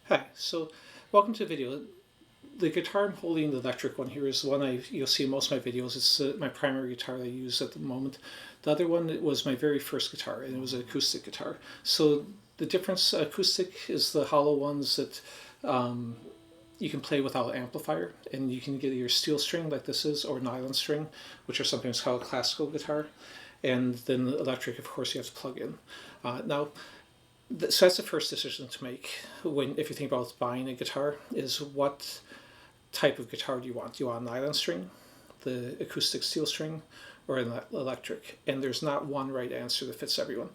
Hi, so welcome to the video. The guitar I'm holding, the electric one here, is the one you'll see in most of my videos. It's my primary guitar that I use at the moment. The other one was my very first guitar, and it was an acoustic guitar. So the difference, acoustic is the hollow ones that you can play without amplifier, and you can get either steel string like this is, or nylon string, which are sometimes called classical guitar. And then the electric, of course, you have to plug in. Now, so that's the first decision to make when if you think about buying a guitar is what type of guitar do you want? Do you want a nylon string, the acoustic steel string, or an electric? And there's not one right answer that fits everyone.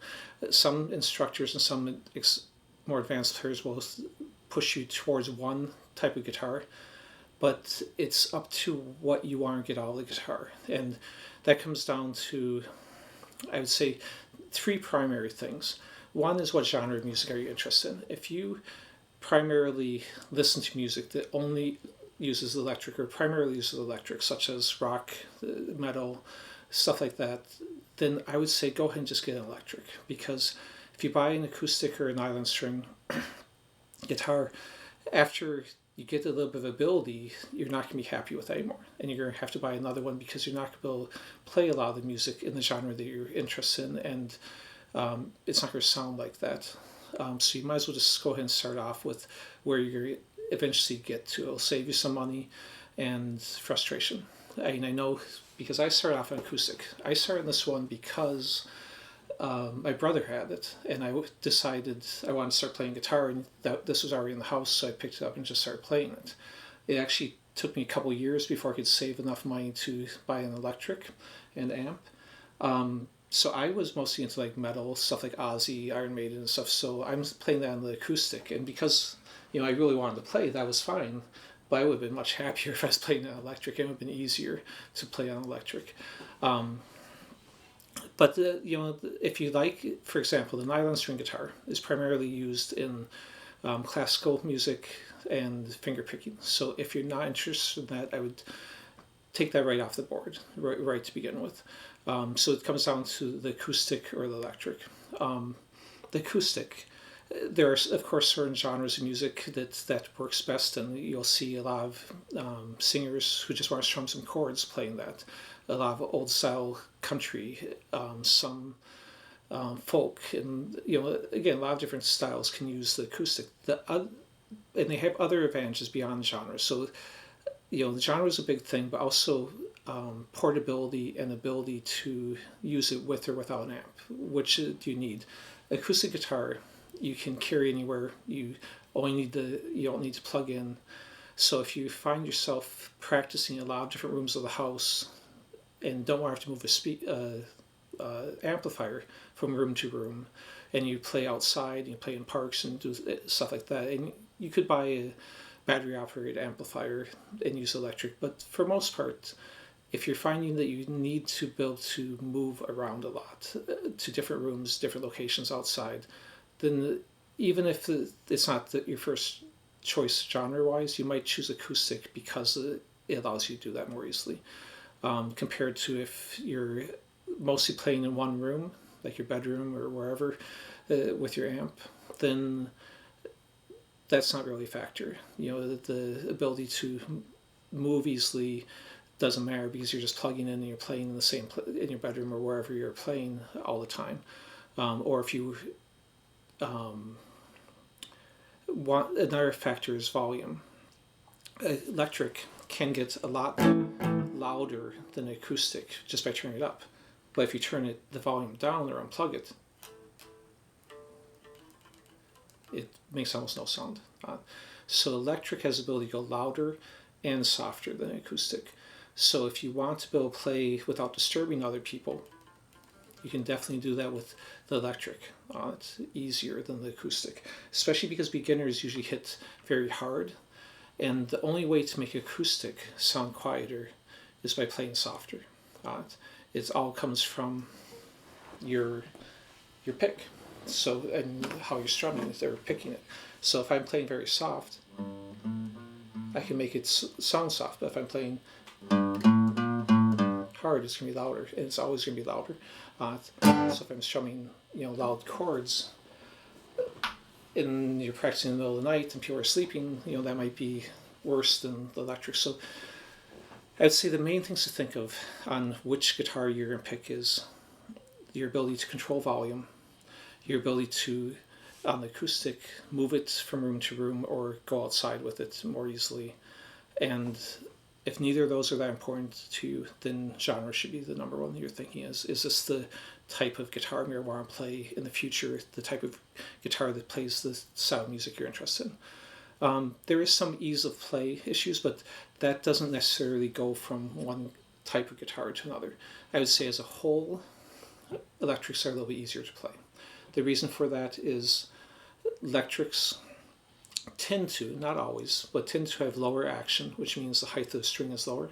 Some instructors and some more advanced players will push you towards one type of guitar, but it's up to what you want to get out of the guitar. And that comes down to, I would say, three primary things. One is what genre of music are you interested in? If you primarily listen to music that only uses electric or primarily uses electric, such as rock, metal, stuff like that, then I would say go ahead and just get an electric. Because if you buy an acoustic or a nylon string guitar, after you get a little bit of ability, you're not going to be happy with it anymore. And you're going to have to buy another one because you're not going to be able to play a lot of the music in the genre that you're interested in, and it's not going to sound like that. So you might as well just go ahead and start off with where you're going to eventually get to. It'll save you some money and frustration. I know because I started off on acoustic. I started this one because my brother had it, and I decided I wanted to start playing guitar, and that this was already in the house, so I picked it up and just started playing it. It actually took me a couple years before I could save enough money to buy an electric and amp. So I was mostly into like metal stuff, like Ozzy, Iron Maiden, and stuff. So I'm playing that on the acoustic, and because I really wanted to play, that was fine. But I would have been much happier if I was playing on electric. It would have been easier to play on electric. But if you like, for example, the nylon string guitar is primarily used in classical music and finger picking. So if you're not interested in that, I would take that right off the board, right to begin with. So it comes down to the acoustic or the electric. The acoustic, there are of course certain genres of music that works best, and you'll see a lot of singers who just want to strum some chords playing that. A lot of old style country, some folk, and again a lot of different styles can use the acoustic. And they have other advantages beyond genres. So the genre is a big thing, but also portability and ability to use it with or without an amp. Which do you need? Acoustic guitar you can carry anywhere. You don't need to plug in. So if you find yourself practicing in a lot of different rooms of the house and don't want to have to move a amplifier from room to room, and you play outside and you play in parks and do stuff like that, and you could buy a battery operated amplifier and use electric. But for most part, if you're finding that you need to be able to move around a lot to different rooms, different locations outside, then even if it's not your first choice genre wise, you might choose acoustic because it allows you to do that more easily. Compared to if you're mostly playing in one room, like your bedroom or wherever, with your amp, then that's not really a factor. The ability to move easily doesn't matter because you're just plugging in and you're playing in the same in your bedroom or wherever you're playing all the time. Or if you want, another factor is volume. Electric can get a lot louder than acoustic just by turning it up. But if you turn the volume down or unplug it, it makes almost no sound. So electric has the ability to go louder and softer than acoustic. So if you want to be able to play without disturbing other people, you can definitely do that with the electric. It's easier than the acoustic, especially because beginners usually hit very hard. And the only way to make acoustic sound quieter is by playing softer. It all comes from your pick. So, and how you're strumming if they're picking it. So if I'm playing very soft, I can make it sound soft. But if I'm playing hard, it's going to be louder, and it's always going to be louder. So if I'm strumming, loud chords, and you're practicing in the middle of the night and people are sleeping, that might be worse than the electric. So I'd say the main things to think of on which guitar you're going to pick is your ability to control volume, your ability to, on the acoustic, move it from room to room or go outside with it more easily. And if neither of those are that important to you, then genre should be the number one you're thinking is this the type of guitar you want to play in the future, the type of guitar that plays the style of music you're interested in. There is some ease of play issues, but that doesn't necessarily go from one type of guitar to another. I would say as a whole, electrics are a little bit easier to play. The reason for that is electrics tend to, not always, but tend to have lower action, which means the height of the string is lower.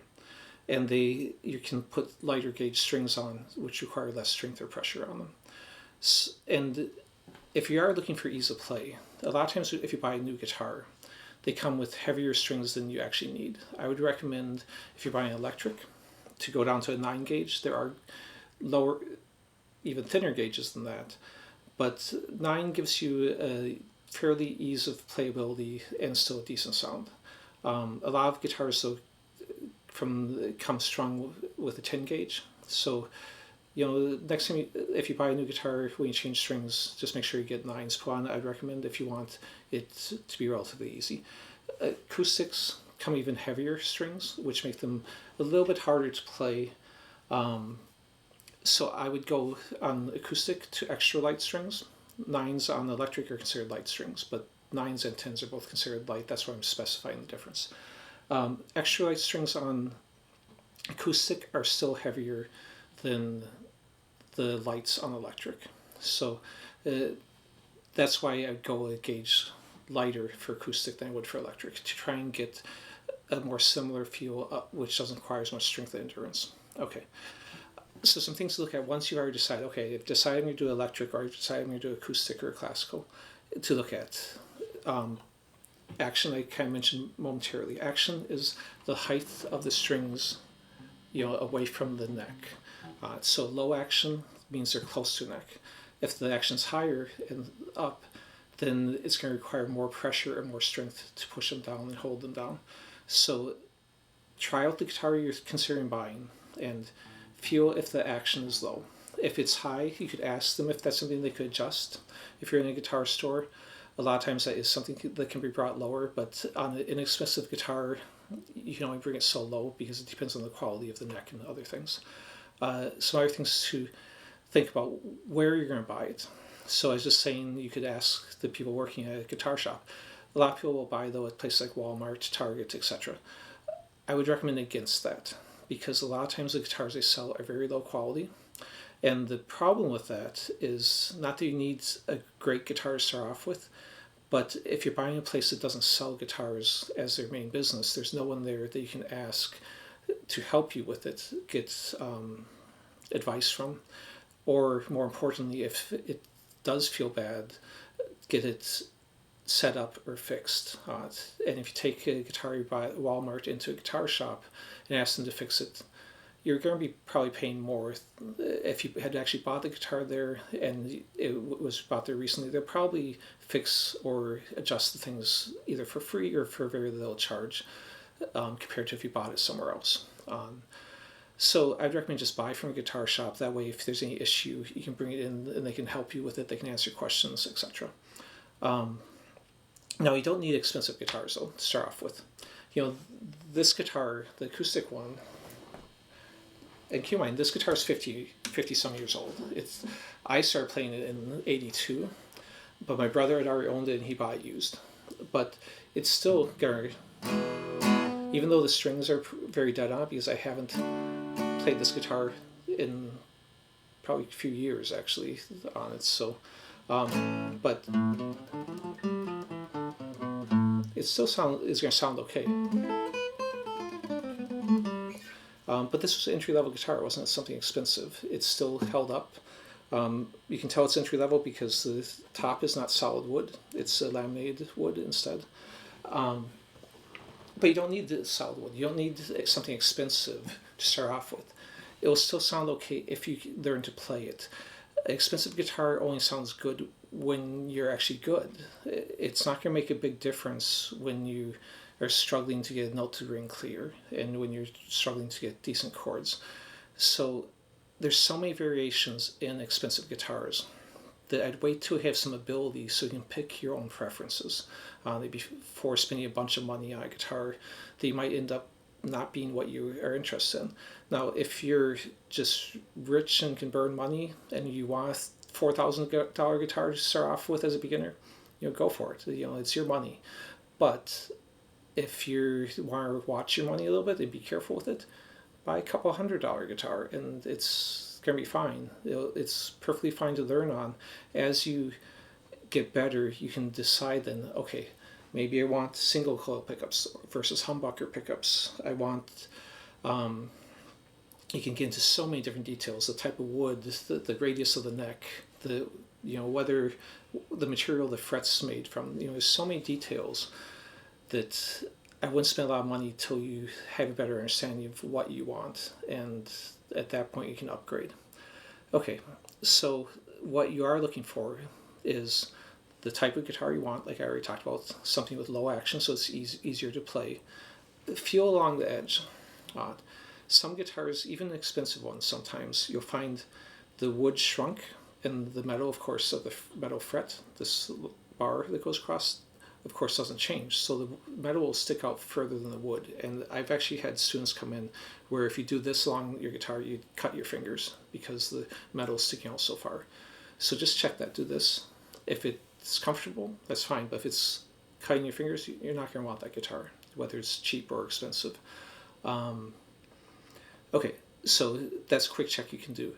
And you can put lighter gauge strings on, which require less strength or pressure on them. And if you are looking for ease of play, a lot of times if you buy a new guitar, they come with heavier strings than you actually need. I would recommend, if you're buying electric, to go down to a 9 gauge. There are lower, even thinner gauges than that, but 9 gives you a fairly ease of playability and still a decent sound. A lot of guitars though come strung with a 10 gauge. So, next time if you buy a new guitar, when you change strings, just make sure you get 9s put on. I'd recommend if you want it to be relatively easy. Acoustics come even heavier strings, which make them a little bit harder to play. So I would go on acoustic to extra light strings. 9s on electric are considered light strings, but 9s and 10s are both considered light. That's why I'm specifying the difference. Extra light strings on acoustic are still heavier than the lights on electric. So that's why I'd go a gauge lighter for acoustic than I would for electric, to try and get a more similar feel, which doesn't require as much strength and endurance. Okay. So some things to look at once you've already decided, okay, I've decided I'm going to do electric, or I've decided I'm going to do acoustic or classical, to look at. Action, I kind of mentioned momentarily. Action is the height of the strings, away from the neck. So low action means they're close to the neck. If the action's higher and up, then it's going to require more pressure and more strength to push them down and hold them down. So try out the guitar you're considering buying and feel if the action is low. If it's high, you could ask them if that's something they could adjust. If you're in a guitar store, a lot of times that is something that can be brought lower, but on an inexpensive guitar, you can only bring it so low because it depends on the quality of the neck and other things. Some other things to think about: where you're going to buy it. So I was just saying, you could ask the people working at a guitar shop. A lot of people will buy, though, at places like Walmart, Target, etc. I would recommend against that, because a lot of times the guitars they sell are very low quality. And the problem with that is not that you need a great guitar to start off with, but if you're buying a place that doesn't sell guitars as their main business, there's no one there that you can ask to help you with it, get advice from, or more importantly, if it does feel bad, get it set up or fixed. And if you take a guitar you buy at Walmart into a guitar shop and ask them to fix it, you're going to be probably paying more. If you had actually bought the guitar there and it was bought there recently, they'll probably fix or adjust the things either for free or for very little charge, compared to if you bought it somewhere else. So I'd recommend just buy from a guitar shop. That way, if there's any issue, you can bring it in and they can help you with it. They can answer questions, etc. Now, you don't need expensive guitars, though, to start off with. This guitar, the acoustic one, and keep in mind, this guitar is 50 some years old. I started playing it in '82, but my brother had already owned it and he bought it used. But it's still very, even though the strings are very dead on, because I haven't played this guitar in probably a few years actually on it. So, but it still is going to sound okay. But this was an entry-level guitar. It wasn't something expensive. It still held up. You can tell it's entry-level because the top is not solid wood. It's laminated wood instead. But you don't need the solid wood. You don't need something expensive to start off with. It will still sound okay if you learn to play it. An expensive guitar only sounds good when you're actually good. It's not going to make a big difference when you are struggling to get a note to ring clear and when you're struggling to get decent chords. So there's so many variations in expensive guitars that I'd wait till you have some ability so you can pick your own preferences. Before spending a bunch of money on a guitar that you might end up not being what you are interested in. Now, if you're just rich and can burn money and you want a $4,000 guitar to start off with as a beginner, go for it. It's your money. But if you want to watch your money a little bit and be careful with it, buy a couple $100 guitar and it's going to be fine. It's perfectly fine to learn on. As you get better, you can decide then, okay, maybe I want single coil pickups versus humbucker pickups. I want, you can get into so many different details, the type of wood, the radius of the neck, whether the material the fret's made from. There's so many details that I wouldn't spend a lot of money till you have a better understanding of what you want, and at that point you can upgrade. Okay, so what you are looking for is the type of guitar you want, like I already talked about, something with low action so it's easier to play. Feel along the edge. Some guitars, even expensive ones, sometimes you'll find the wood shrunk and the metal, of course, of the metal fret, this bar that goes across, of course, doesn't change. So the metal will stick out further than the wood. And I've actually had students come in where if you do this along your guitar, you cut your fingers because the metal is sticking out so far. So just check that. Do this. If it's comfortable, that's fine. But if it's cutting your fingers, you're not going to want that guitar, whether it's cheap or expensive. Okay, so that's a quick check you can do.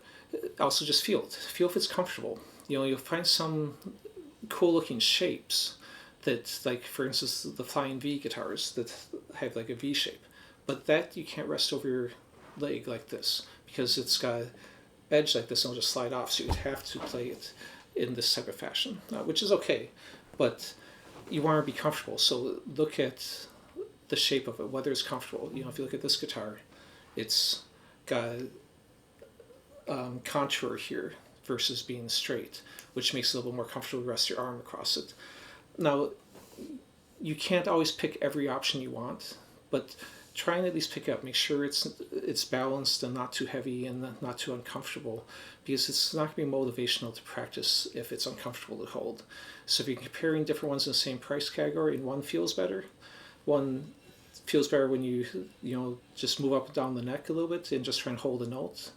Also, just feel it. Feel if it's comfortable. You'll find some cool looking shapes that, like, for instance, the Flying V guitars that have like a V shape. But that you can't rest over your leg like this because it's got an edge like this and it'll just slide off. So you'd have to play it in this type of fashion, which is okay. But you want to be comfortable. So look at the shape of it, whether it's comfortable. If you look at this guitar, it's got contour here versus being straight, which makes it a little more comfortable to rest your arm across it. Now, you can't always pick every option you want, but try and at least pick up. Make sure it's balanced and not too heavy and not too uncomfortable, because it's not going to be motivational to practice if it's uncomfortable to hold. So if you're comparing different ones in the same price category and one feels better when you just move up and down the neck a little bit and just try and hold a note,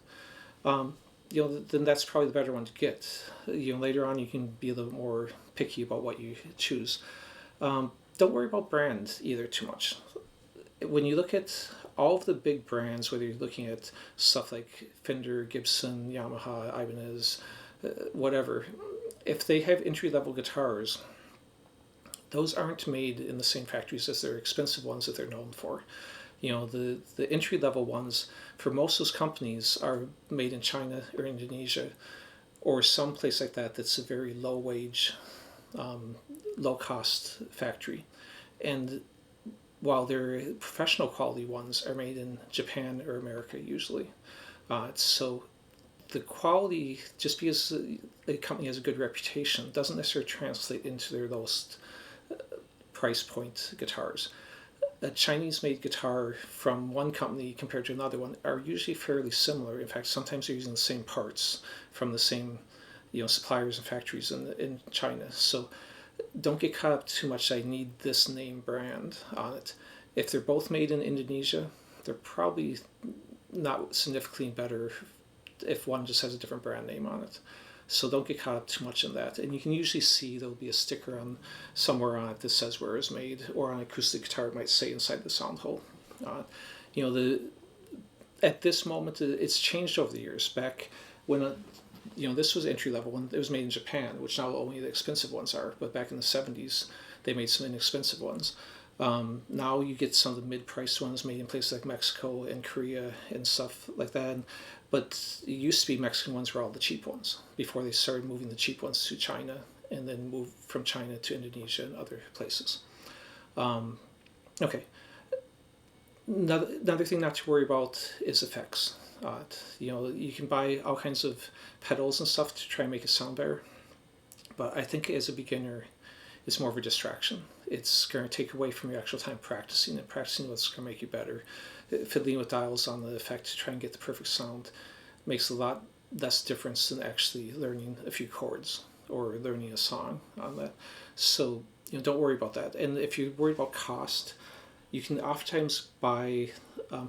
then that's probably the better one to get. Later on you can be a little more picky about what you choose. Don't worry about brand either too much. When you look at all of the big brands, whether you're looking at stuff like Fender, Gibson, Yamaha, Ibanez, whatever, if they have entry-level guitars, those aren't made in the same factories as their expensive ones that they're known for. The entry-level ones for most of those companies are made in China or Indonesia or some place like that that's a very low-wage, low-cost factory. And while their professional quality ones are made in Japan or America usually. So the quality, just because a company has a good reputation, doesn't necessarily translate into their lowest price point guitars. A Chinese-made guitar from one company compared to another one are usually fairly similar. In fact, sometimes they're using the same parts from the same suppliers and factories in China. So don't get caught up too much. I need this name brand on it. If they're both made in Indonesia, they're probably not significantly better if one just has a different brand name on it. So don't get caught up too much in that. And you can usually see there'll be a sticker on somewhere on it that says where it's made, or on an acoustic guitar it might say inside the sound hole. At this moment it's changed over the years. Back when this was entry level when it was made in Japan, which now only the expensive ones are. But back in the 70s, they made some inexpensive ones. Now you get some of the mid-priced ones made in places like Mexico and Korea and stuff like that. But it used to be Mexican ones were all the cheap ones before they started moving the cheap ones to China and then moved from China to Indonesia and other places. Okay. Another thing not to worry about is effects. You can buy all kinds of pedals and stuff to try and make it sound better. But I think as a beginner, it's more of a distraction. It's going to take away from your actual time practicing, and practicing what's going to make you better. Fiddling with dials on the effect to try and get the perfect sound makes a lot less difference than actually learning a few chords or learning a song on that. So don't worry about that. And if you're worried about cost, you can oftentimes buy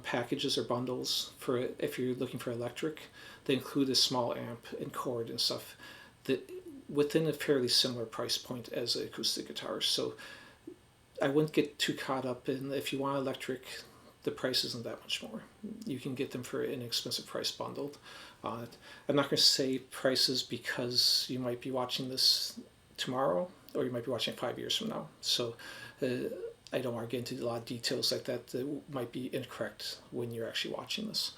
packages or bundles for if you're looking for electric. They include a small amp and cord and stuff that within a fairly similar price point as an acoustic guitar. So I wouldn't get too caught up in, if you want electric, the price isn't that much more. You can get them for an inexpensive price bundled. I'm not going to say prices because you might be watching this tomorrow or you might be watching it 5 years from now. So I don't want to get into a lot of details like that that might be incorrect when you're actually watching this.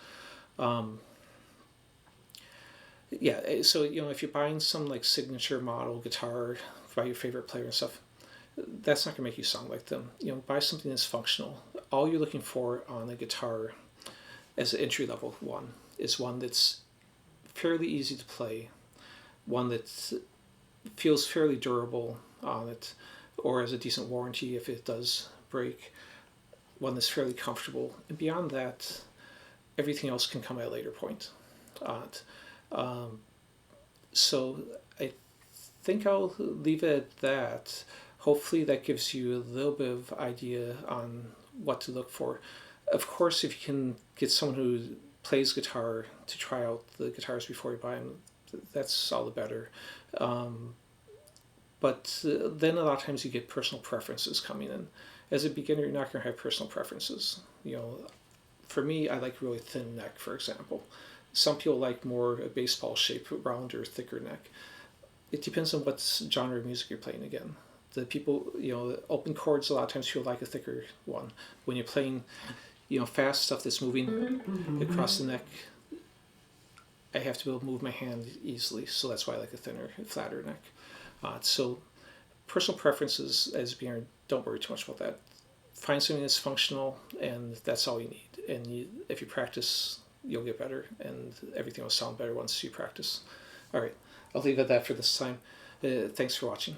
Yeah, so if you're buying some like signature model guitar by your favorite player and stuff, that's not gonna make you sound like them. Buy something that's functional. All you're looking for on a guitar as an entry level one is one that's fairly easy to play, one that feels fairly durable on it, or has a decent warranty if it does break, one that's fairly comfortable. And beyond that, everything else can come at a later point on it. So I think I'll leave it at that. Hopefully that gives you a little bit of idea on what to look for. Of course, if you can get someone who plays guitar to try out the guitars before you buy them, that's all the better. But then a lot of times you get personal preferences coming in. As a beginner, you're not going to have personal preferences. For me, I like really thin neck, for example. Some people like more a baseball shape, rounder, thicker neck. It depends on what genre of music you're playing again. The people, open chords, a lot of times people like a thicker one. When you're playing, fast stuff that's moving across the neck, I have to be able to move my hand easily, so that's why I like a thinner, flatter neck. So personal preferences as a beginner, don't worry too much about that. Find something that's functional, and that's all you need. And if you practice, you'll get better, and everything will sound better once you practice. All right, I'll leave it at that for this time. Thanks for watching.